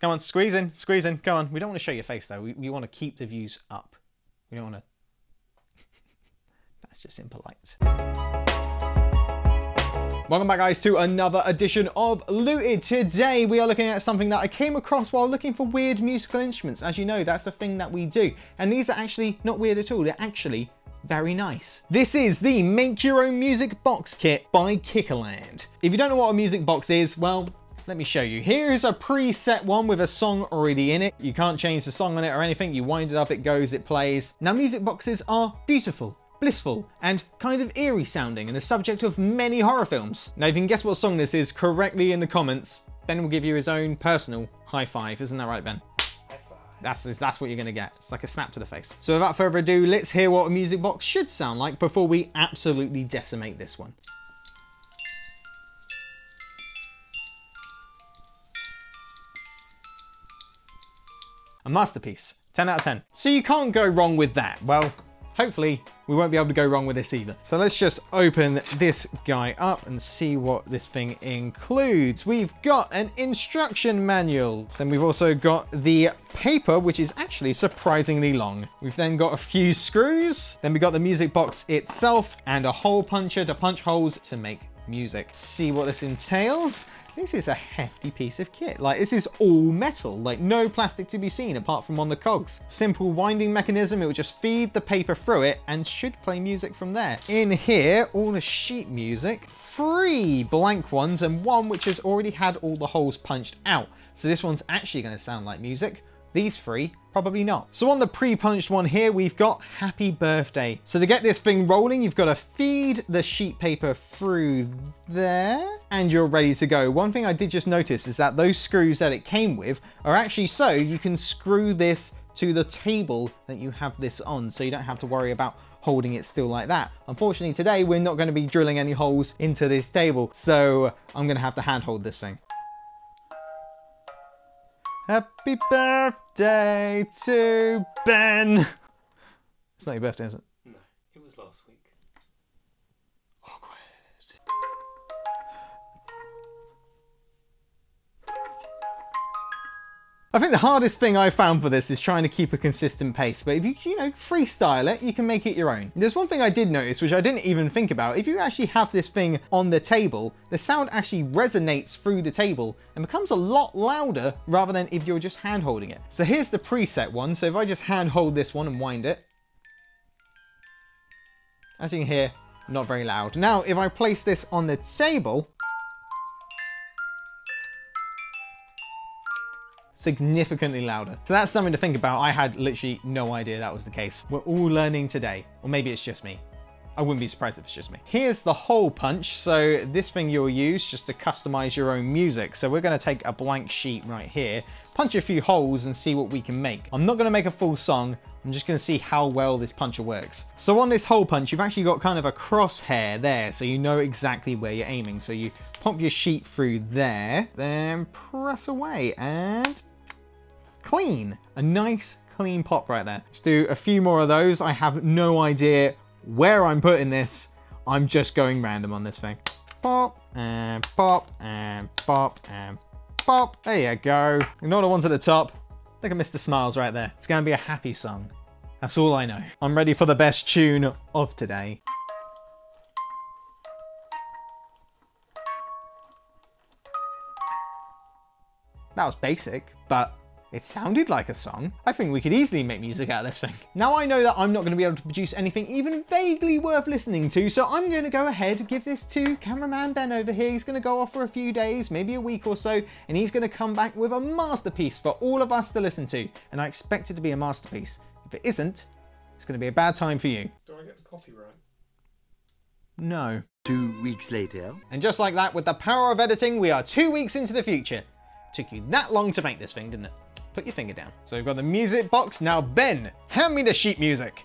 Come on, squeeze in, squeeze in. Go on. We don't want to show your face though. We want to keep the views up. We don't want to... That's just impolite. Welcome back guys to another edition of Looted. Today we are looking at something that I came across while looking for weird musical instruments. As you know, that's a thing that we do. And these are actually not weird at all. They're actually very nice. This is the Make Your Own Music Box Kit by Kickerland. If you don't know what a music box is, well, let me show you. Here's a preset one with a song already in it. You can't change the song on it or anything. You wind it up, it goes, it plays. Now music boxes are beautiful, blissful, and kind of eerie sounding, and the subject of many horror films. Now if you can guess what song this is correctly in the comments, Ben will give you his own personal high five. Isn't that right, Ben? That's what you're gonna get. It's like a snap to the face. So without further ado, let's hear what a music box should sound like before we absolutely decimate this one. A masterpiece, 10 out of 10. So you can't go wrong with that. Well, hopefully we won't be able to go wrong with this either. So let's just open this guy up and see what this thing includes. We've got an instruction manual. Then we've also got the paper, which is actually surprisingly long. We've then got a few screws. Then we got the music box itself and a hole puncher to punch holes to make music. See what this entails. This is a hefty piece of kit. Like, this is all metal, like no plastic to be seen apart from on the cogs. Simple winding mechanism, it will just feed the paper through it and should play music from there. In here, all the sheet music, 3 blank ones and 1 which has already had all the holes punched out. So this one's actually going to sound like music. These 3, probably not. So on the pre-punched one here, we've got Happy Birthday. So to get this thing rolling, you've got to feed the sheet paper through there and you're ready to go. One thing I did just notice is that those screws that it came with are actually so you can screw this to the table that you have this on, so you don't have to worry about holding it still like that. Unfortunately today, we're not going to be drilling any holes into this table, so I'm going to have to handhold this thing. Happy birthday to Ben. It's not your birthday, is it? No, it was last week. Awkward. I think the hardest thing I found for this is trying to keep a consistent pace, but if you know, freestyle it, you can make it your own. There's one thing I did notice, which I didn't even think about. If you actually have this thing on the table, the sound actually resonates through the table and becomes a lot louder rather than if you're just hand holding it. So here's the preset one. So if I just hand hold this one and wind it, as you can hear, not very loud. Now, if I place this on the table, significantly louder. So that's something to think about. I had literally no idea that was the case. We're all learning today, or maybe it's just me. I wouldn't be surprised if it's just me. Here's the hole punch. So this thing you'll use just to customize your own music. So we're going to take a blank sheet right here, punch a few holes and see what we can make. I'm not going to make a full song. I'm just going to see how well this puncher works. So on this hole punch, you've actually got kind of a crosshair there, so you know exactly where you're aiming. So you pop your sheet through there, then press away and clean. A nice clean pop right there. Let's do a few more of those. I have no idea where I'm putting this. I'm just going random on this thing. Pop and pop and pop and pop. There you go. Ignore the ones at the top. Look at Mr. Smiles right there. It's going to be a happy song. That's all I know. I'm ready for the best tune of today. That was basic, but it sounded like a song. I think we could easily make music out of this thing. Now I know that I'm not going to be able to produce anything even vaguely worth listening to, so I'm going to go ahead and give this to cameraman Ben over here. He's going to go off for a few days, maybe a week or so, and he's going to come back with a masterpiece for all of us to listen to. And I expect it to be a masterpiece. If it isn't, it's going to be a bad time for you. Do I get the copyright? No. 2 weeks later. And just like that, with the power of editing, we are 2 weeks into the future. Took you that long to make this thing, didn't it? Put your finger down. So we've got the music box. Now, Ben, hand me the sheet music.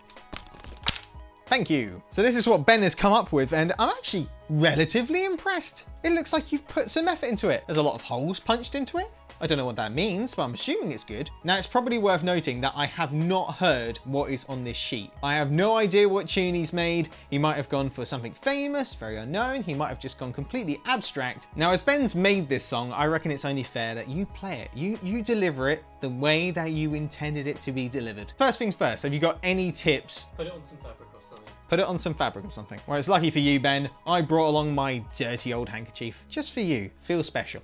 Thank you. So this is what Ben has come up with, and I'm actually relatively impressed. It looks like you've put some effort into it. There's a lot of holes punched into it. I don't know what that means, but I'm assuming it's good. Now, it's probably worth noting that I have not heard what is on this sheet. I have no idea what tune he's made. He might have gone for something famous, very unknown. He might have just gone completely abstract. Now, as Ben's made this song, I reckon it's only fair that you play it. You deliver it the way that you intended it to be delivered. First things first, have you got any tips? Put it on some fabric or something. Put it on some fabric or something. Well, it's lucky for you, Ben. I brought along my dirty old handkerchief just for you. Feel special.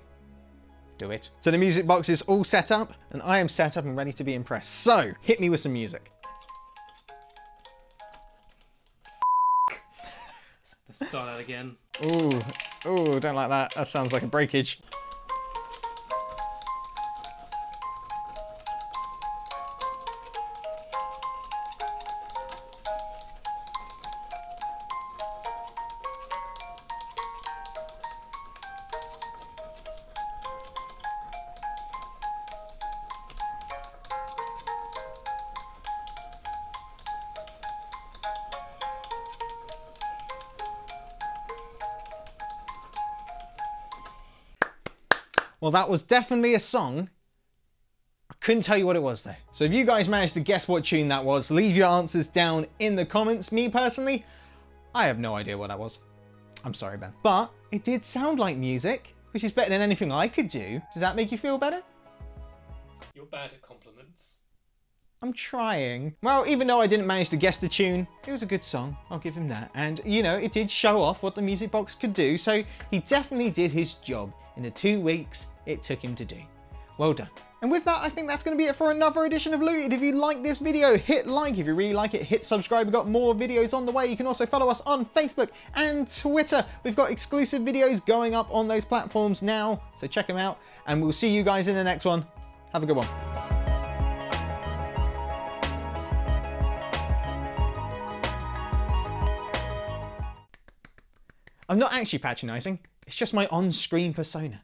Do it. So the music box is all set up, and I am set up and ready to be impressed. So, hit me with some music. Let's start that again. Ooh, don't like that. That sounds like a breakage. Well, that was definitely a song. I couldn't tell you what it was though. So if you guys managed to guess what tune that was, leave your answers down in the comments. Me personally, I have no idea what that was. I'm sorry, Ben. But it did sound like music, which is better than anything I could do. Does that make you feel better? You're bad at compliments. I'm trying. Well, even though I didn't manage to guess the tune, it was a good song. I'll give him that. And, you know, it did show off what the music box could do. So he definitely did his job in the 2 weeks it took him to do. Well done. And with that, I think that's going to be it for another edition of Looted. If you like this video, hit like. If you really like it, hit subscribe. We've got more videos on the way. You can also follow us on Facebook and Twitter. We've got exclusive videos going up on those platforms now, so check them out. And we'll see you guys in the next one. Have a good one. I'm not actually patronising, it's just my on-screen persona.